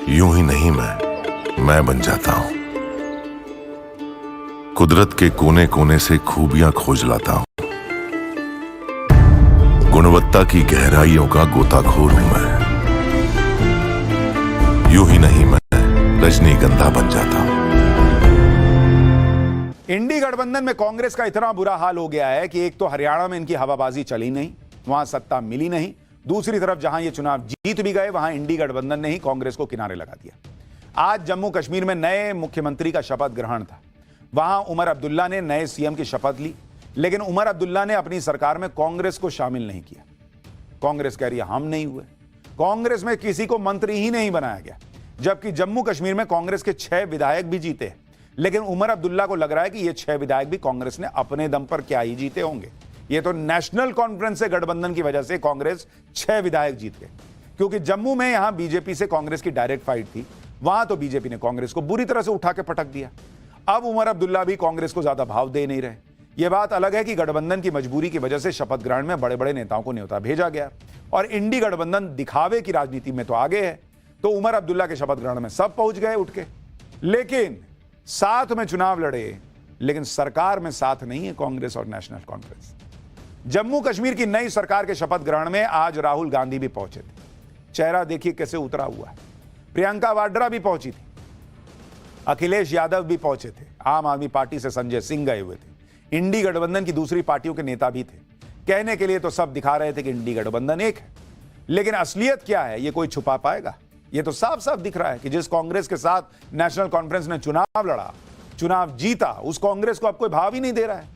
यूं ही नहीं मैं बन जाता हूं। कुदरत के कोने कोने से खूबियां खोज लाता हूं। गुणवत्ता की गहराइयों का गोताखोर हूं मैं। यूं ही नहीं मैं रजनीगंधा बन जाता हूं। इंडी गठबंधन में कांग्रेस का इतना बुरा हाल हो गया है कि एक तो हरियाणा में इनकी हवाबाजी चली नहीं, वहां सत्ता मिली नहीं। दूसरी तरफ जहां ये चुनाव जीत भी गए, वहां इंडी गठबंधन ने ही कांग्रेस को किनारे लगा दिया। आज जम्मू कश्मीर में नए मुख्यमंत्री का शपथ ग्रहण था। वहां उमर अब्दुल्ला ने नए सीएम की शपथ ली, लेकिन उमर अब्दुल्ला ने अपनी सरकार में कांग्रेस को शामिल नहीं किया। कांग्रेस कह रही है हम नहीं हुए। कांग्रेस में किसी को मंत्री ही नहीं बनाया गया, जबकि जम्मू कश्मीर में कांग्रेस के 6 विधायक भी जीते हैं। लेकिन उमर अब्दुल्ला को लग रहा है कि ये 6 विधायक भी कांग्रेस ने अपने दम पर क्या ही जीते होंगे। ये तो नेशनल कॉन्फ्रेंस से गठबंधन की वजह से कांग्रेस 6 विधायक जीत गए, क्योंकि जम्मू में यहां बीजेपी से कांग्रेस की डायरेक्ट फाइट थी। वहां तो बीजेपी ने कांग्रेस को बुरी तरह से उठा के पटक दिया। अब उमर अब्दुल्ला भी कांग्रेस को ज्यादा भाव दे नहीं रहे। यह बात अलग है कि गठबंधन की मजबूरी की वजह से शपथ ग्रहण में बड़े बड़े नेताओं को न्योता भेजा गया और इंडी गठबंधन दिखावे की राजनीति में तो आगे है, तो उमर अब्दुल्ला के शपथ ग्रहण में सब पहुंच गए उठ के। लेकिन साथ में चुनाव लड़े, लेकिन सरकार में साथ नहीं है कांग्रेस और नेशनल कॉन्फ्रेंस। जम्मू कश्मीर की नई सरकार के शपथ ग्रहण में आज राहुल गांधी भी पहुंचे थे। चेहरा देखिए कैसे उतरा हुआ है। प्रियंका वाड्रा भी पहुंची थी, अखिलेश यादव भी पहुंचे थे, आम आदमी पार्टी से संजय सिंह गए हुए थे, इंडी गठबंधन की दूसरी पार्टियों के नेता भी थे। कहने के लिए तो सब दिखा रहे थे कि इंडी गठबंधन एक है, लेकिन असलियत क्या है ये कोई छुपा पाएगा? ये तो साफ साफ दिख रहा है कि जिस कांग्रेस के साथ नेशनल कॉन्फ्रेंस ने चुनाव लड़ा, चुनाव जीता, उस कांग्रेस को अब कोई भाव ही नहीं दे रहा है।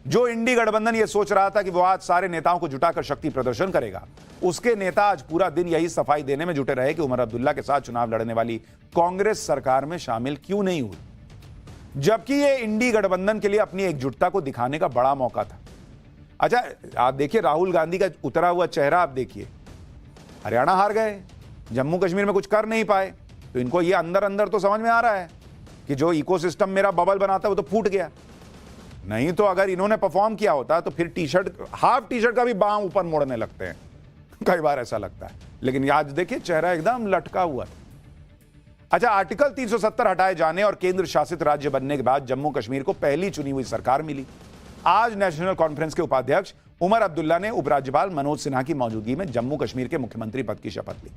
जो इंडी गठबंधन ये सोच रहा था कि वो आज सारे नेताओं को जुटाकर शक्ति प्रदर्शन करेगा, उसके नेता आज पूरा दिन यही सफाई देने में जुटे रहे कि उमर अब्दुल्ला के साथ चुनाव लड़ने वाली कांग्रेस सरकार में शामिल क्यों नहीं हुई, जबकि ये इंडी गठबंधन के लिए अपनी एकजुटता को दिखाने का बड़ा मौका था। अच्छा, आप देखिए राहुल गांधी का उतरा हुआ चेहरा, आप देखिए। हरियाणा हार गए, जम्मू कश्मीर में कुछ कर नहीं पाए, तो इनको ये अंदर अंदर तो समझ में आ रहा है कि जो इकोसिस्टम मेरा बबल बनाता है वो तो फूट गया। नहीं तो अगर इन्होंने परफॉर्म किया होता तो फिर टी-शर्ट, हाफ टी-शर्ट का भी बांह ऊपर मोड़ने लगते हैं, कई बार ऐसा लगता है। लेकिन आज देखिए चेहरा एकदम लटका हुआ था। अच्छा, आर्टिकल 370 हटाए जाने और केंद्र शासित राज्य बनने के बाद जम्मू कश्मीर को पहली चुनी हुई सरकार मिली। आज नेशनल कॉन्फ्रेंस के उपाध्यक्ष उमर अब्दुल्ला ने उपराज्यपाल मनोज सिन्हा की मौजूदगी में जम्मू कश्मीर के मुख्यमंत्री पद की शपथ ली।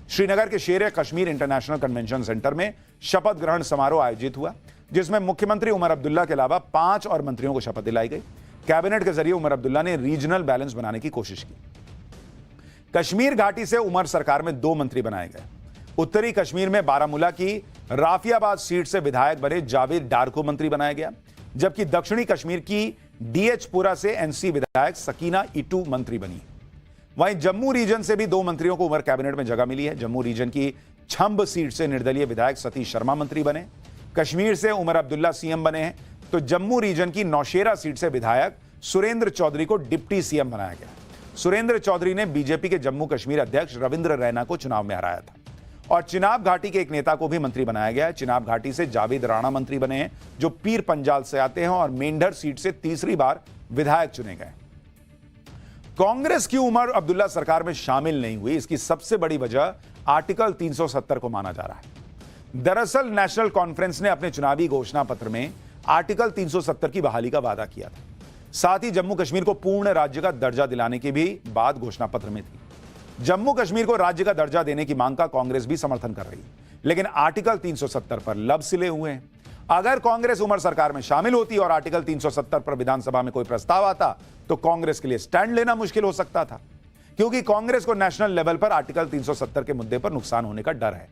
श्रीनगर के शेर कश्मीर इंटरनेशनल कन्वेंशन सेंटर में शपथ ग्रहण समारोह आयोजित हुआ, जिसमें मुख्यमंत्री उमर अब्दुल्ला के अलावा 5 और मंत्रियों को शपथ दिलाई गई। कैबिनेट के जरिए उमर अब्दुल्ला ने रीजनल बैलेंस बनाने की कोशिश की। कश्मीर घाटी से उमर सरकार में 2 मंत्री बनाए गए। उत्तरी कश्मीर में बारामूला की राफियाबाद सीट से विधायक बने जावेद डार को मंत्री बनाया गया, जबकि दक्षिणी कश्मीर की डीएचपुरा से एनसी विधायक सकीना इटू मंत्री बनी। वहीं जम्मू रीजन से भी 2 मंत्रियों को उमर कैबिनेट में जगह मिली है। जम्मू रीजन की छंब सीट से निर्दलीय विधायक सतीश शर्मा मंत्री बने। कश्मीर से उमर अब्दुल्ला सीएम बने हैं, तो जम्मू रीजन की नौशेरा सीट से विधायक सुरेंद्र चौधरी को डिप्टी सीएम बनाया गया। सुरेंद्र चौधरी ने बीजेपी के जम्मू कश्मीर अध्यक्ष रविंद्र रैना को चुनाव में हराया था। और चिनाब घाटी के एक नेता को भी मंत्री बनाया गया है। चिनाब घाटी से जावेद राणा मंत्री बने हैं, जो पीर पंजाल से आते हैं और मेंढर सीट से तीसरी बार विधायक चुने गए। कांग्रेस की उमर अब्दुल्ला सरकार में शामिल नहीं हुई, इसकी सबसे बड़ी वजह आर्टिकल 370 को माना जा रहा है। दरअसल नेशनल कॉन्फ्रेंस ने अपने चुनावी घोषणा पत्र में आर्टिकल 370 की बहाली का वादा किया था। साथ ही जम्मू कश्मीर को पूर्ण राज्य का दर्जा दिलाने की भी बात घोषणा पत्र में थी। जम्मू कश्मीर को राज्य का दर्जा देने की मांग का कांग्रेस भी समर्थन कर रही है, लेकिन आर्टिकल 370 पर लब सिले हुए हैं। अगर कांग्रेस उमर सरकार में शामिल होती और आर्टिकल 370 पर विधानसभा में कोई प्रस्ताव आता, तो कांग्रेस के लिए स्टैंड लेना मुश्किल हो सकता था, क्योंकि कांग्रेस को नेशनल लेवल पर आर्टिकल 370 के मुद्दे पर नुकसान होने का डर है,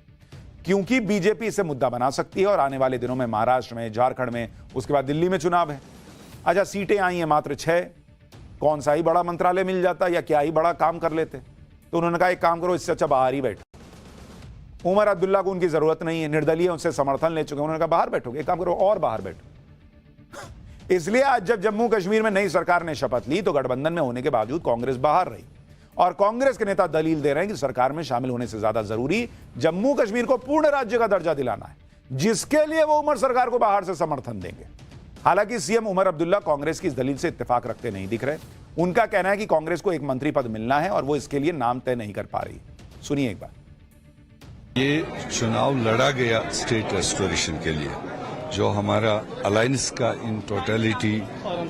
क्योंकि बीजेपी इसे मुद्दा बना सकती है और आने वाले दिनों में महाराष्ट्र में, झारखंड में, उसके बाद दिल्ली में चुनाव है। अच्छा, सीटें आई हैं मात्र 6, कौन सा ही बड़ा मंत्रालय मिल जाता या क्या ही बड़ा काम कर लेते। तो उन्होंने कहा एक काम करो, इससे अच्छा बाहर ही बैठो। उमर अब्दुल्ला को उनकी जरूरत नहीं है, निर्दलीय उनसे समर्थन ले चुके हैं। उन्होंने कहा बाहर बैठोगे, एक काम करो और बाहर बैठो। इसलिए आज जब जम्मू कश्मीर में नई सरकार ने शपथ ली, तो गठबंधन में होने के बावजूद कांग्रेस बाहर रही और कांग्रेस के नेता दलील दे रहे हैं कि सरकार में शामिल होने से ज्यादा जरूरी जम्मू कश्मीर को पूर्ण राज्य का दर्जा दिलाना है, जिसके लिए वो उमर सरकार को बाहर से समर्थन देंगे। हालांकि सीएम उमर अब्दुल्ला कांग्रेस की इस दलील से इत्तेफाक रखते नहीं दिख रहे। उनका कहना है कि कांग्रेस को एक मंत्री पद मिलना है और वो इसके लिए नाम तय नहीं कर पा रही। सुनिए एक बार। ये चुनाव लड़ा गया स्टेट रेस्टोरेशन के लिए, जो हमारा अलायंस का इन टोटलिटी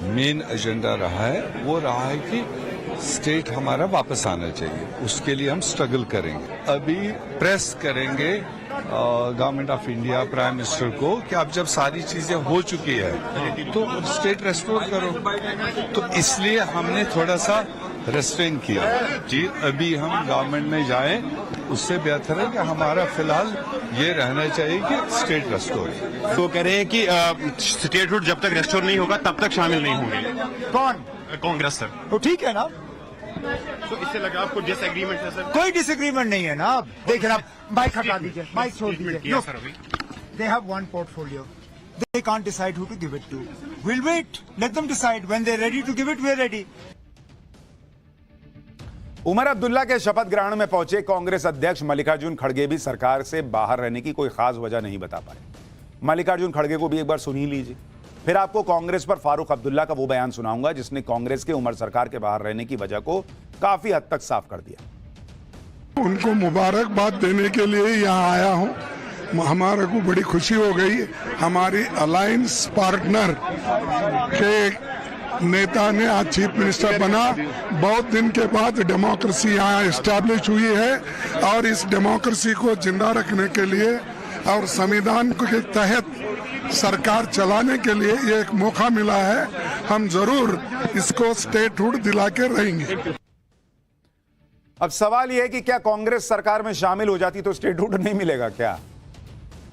मेन एजेंडा रहा है, वो रहा है कि स्टेट हमारा वापस आना चाहिए। उसके लिए हम स्ट्रगल करेंगे। अभी प्रेस करेंगे government of India, prime minister को कि अब जब सारी चीजें हो चुकी है तो स्टेट रेस्टोर करो। तो इसलिए हमने थोड़ा सा रेस्ट्रेन किया जी। अभी हम गवर्नमेंट में जाएं, उससे बेहतर है कि हमारा फिलहाल ये रहना चाहिए कि स्टेट रेस्टोर। तो कह रहे हैं कि स्टेटहुड जब तक रेस्टोर नहीं होगा तब तक शामिल नहीं होंगे। कौन? कांग्रेस सर। तो ठीक है ना, तो इससे लगा आपको डिसएग्रीमेंट है सर? कोई डिसएग्रीमेंट नहीं है ना। देखिए ना, माइक हटा दीजिए, माइक छोड़ दीजिए। They have one portfolio. They can't decide who to give it to. We'll wait. Let them decide. When they're ready to give it, we're ready. Omar Abdullah के शपथ ग्रहण में पहुंचे कांग्रेस अध्यक्ष मल्लिकार्जुन खड़गे भी सरकार से बाहर रहने की कोई खास वजह नहीं बता पाए। मल्लिकार्जुन खड़गे को भी एक बार सुन ही लीजिए, फिर आपको कांग्रेस पर फारूक अब्दुल्ला का वो बयान सुनाऊंगा जिसने कांग्रेस के उमर सरकार के बाहर रहने की वजह को काफी हद तक साफ कर दिया। उनको मुबारकबाद देने के लिए यहाँ आया हूँ। हमारे को बड़ी खुशी हो गई। हमारी अलायंस पार्टनर के नेता ने आज चीफ मिनिस्टर बना। बहुत दिन के बाद डेमोक्रेसी यहाँ एस्टैब्लिश हुई है और इस डेमोक्रेसी को जिंदा रखने के लिए और संविधान के तहत सरकार चलाने के लिए ये एक मौका मिला है। हम जरूर इसको स्टेटहुड दिला के रहेंगे। अब सवाल यह है कि क्या कांग्रेस सरकार में शामिल हो जाती तो स्टेटहुड नहीं मिलेगा क्या?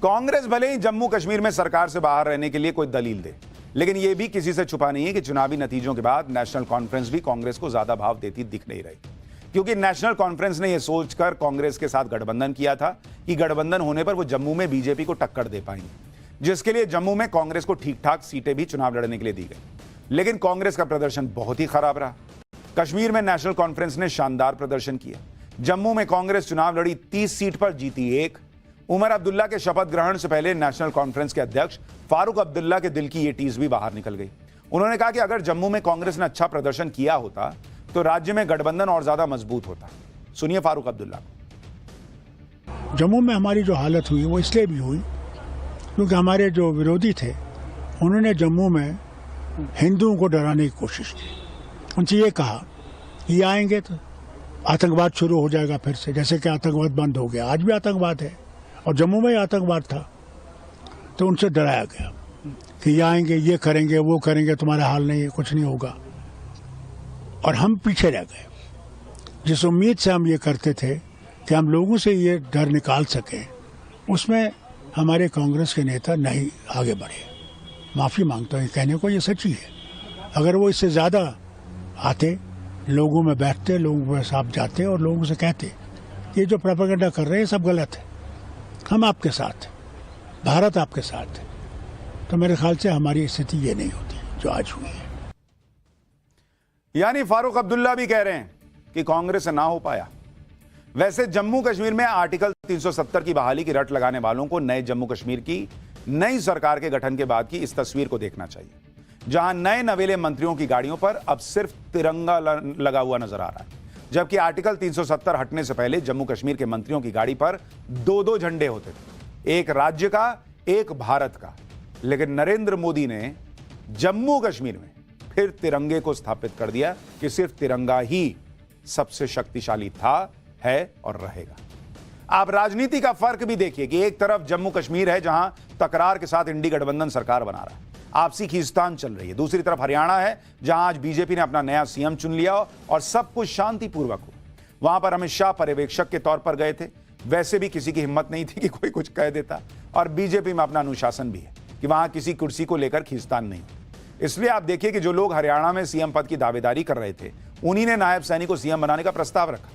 कांग्रेस भले ही जम्मू कश्मीर में सरकार से बाहर रहने के लिए कोई दलील दे, लेकिन यह भी किसी से छुपा नहीं है कि चुनावी नतीजों के बाद नेशनल कॉन्फ्रेंस भी कांग्रेस को ज्यादा भाव देती दिख नहीं रही, क्योंकि नेशनल कॉन्फ्रेंस ने यह सोचकर कांग्रेस के साथ गठबंधन किया था कि गठबंधन होने पर वो जम्मू में बीजेपी को टक्कर दे पाएंगे, जिसके लिए जम्मू में कांग्रेस को ठीक ठाक सीटें भी चुनाव लड़ने के लिए दी गई। लेकिन कांग्रेस का प्रदर्शन बहुत ही खराब रहा। कश्मीर में नेशनल कॉन्फ्रेंस ने शानदार प्रदर्शन किया। जम्मू में कांग्रेस चुनाव लड़ी, 30 सीट पर जीती 1। उमर अब्दुल्ला के शपथ ग्रहण से पहले नेशनल कॉन्फ्रेंस के अध्यक्ष फारूक अब्दुल्ला के दिल की यह टीस भी बाहर निकल गई। उन्होंने कहा कि अगर जम्मू में कांग्रेस ने अच्छा प्रदर्शन किया होता तो राज्य में गठबंधन और ज्यादा मजबूत होता। सुनिए फारूक अब्दुल्ला। जम्मू में हमारी जो हालत हुई वो इसलिए भी हुई क्योंकि हमारे जो विरोधी थे उन्होंने जम्मू में हिंदुओं को डराने की कोशिश की। उनसे ये कहा ये आएंगे तो आतंकवाद शुरू हो जाएगा फिर से, जैसे कि आतंकवाद बंद हो गया। आज भी आतंकवाद है और जम्मू में ही आतंकवाद था। तो उनसे डराया गया कि ये आएंगे, ये करेंगे, वो करेंगे, तुम्हारा हाल नहीं है, कुछ नहीं होगा। और हम पीछे रह गए। जिस उम्मीद से हम ये करते थे कि हम लोगों से ये डर निकाल सकें, उसमें हमारे कांग्रेस के नेता नहीं आगे बढ़े। माफ़ी मांगता हूँ कहने को, ये सच्ची है। अगर वो इससे ज़्यादा आते, लोगों में बैठते, लोगों के साथ जाते और लोगों से कहते ये जो प्रोपेगेंडा कर रहे हैं सब गलत है, हम आपके साथ हैं, भारत आपके साथ है, तो मेरे ख्याल से हमारी स्थिति ये नहीं होती जो आज हुई है। यानी फारूक अब्दुल्ला भी कह रहे हैं कि कांग्रेस से ना हो पाया। वैसे जम्मू कश्मीर में आर्टिकल 370 की बहाली की रट लगाने वालों को नए जम्मू कश्मीर की नई सरकार के गठन के बाद की इस तस्वीर को देखना चाहिए, जहां नए नवेले मंत्रियों की गाड़ियों पर अब सिर्फ तिरंगा लगा हुआ नजर आ रहा है, जबकि आर्टिकल 370 हटने से पहले जम्मू कश्मीर के मंत्रियों की गाड़ी पर 2-2 झंडे होते थे, एक राज्य का, एक भारत का। लेकिन नरेंद्र मोदी ने जम्मू कश्मीर में फिर तिरंगे को स्थापित कर दिया कि सिर्फ तिरंगा ही सबसे शक्तिशाली था, है और रहेगा। आप राजनीति का फर्क भी देखिए कि एक तरफ जम्मू कश्मीर है जहां तकरार के साथ इंडी गठबंधन सरकार बना रहा है, आपसी खींचतान चल रही है। दूसरी तरफ हरियाणा है जहां आज बीजेपी ने अपना नया सीएम चुन लिया और सब कुछ शांतिपूर्वक हो। वहां पर अमित शाह पर्यवेक्षक के तौर पर गए थे। वैसे भी किसी की हिम्मत नहीं थी कि कोई कुछ कह देता, और बीजेपी में अपना अनुशासन भी है कि वहां किसी कुर्सी को लेकर खींचतान नहीं। इसलिए आप देखिए कि जो लोग हरियाणा में सीएम पद की दावेदारी कर रहे थे, उन्हीं ने नायब सैनी को सीएम बनाने का प्रस्ताव रखा।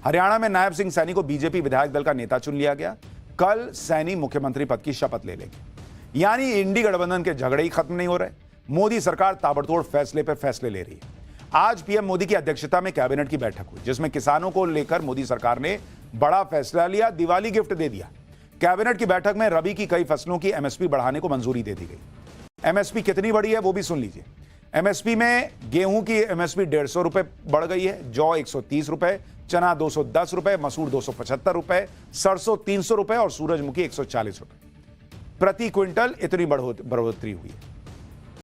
हरियाणा में नायब सिंह सैनी को बीजेपी विधायक दल का नेता चुन लिया गया। कल सैनी मुख्यमंत्री पद की शपथ ले लेंगे। यानी इंडी गठबंधन के झगड़े ही खत्म नहीं हो रहे। मोदी सरकार ताबड़तोड़ फैसले पर फैसले ले रही है। आज पीएम मोदी की अध्यक्षता में कैबिनेट की बैठक हुई, जिसमें किसानों को लेकर मोदी सरकार ने बड़ा फैसला लिया, दिवाली गिफ्ट दे दिया। कैबिनेट की बैठक में रबी की कई फसलों की एमएसपी बढ़ाने को मंजूरी दे दी गई। एमएसपी कितनी बढ़ी है वो भी सुन लीजिए। एमएसपी में गेहूं की एमएसपी 150 रुपए बढ़ गई है, जौ 130 रुपए, चना 210 रुपए, मसूर 275 रुपए, सरसों 300 रुपए और सूरजमुखी 140 रुपए प्रति क्विंटल इतनी बढ़ोतरी हुई है।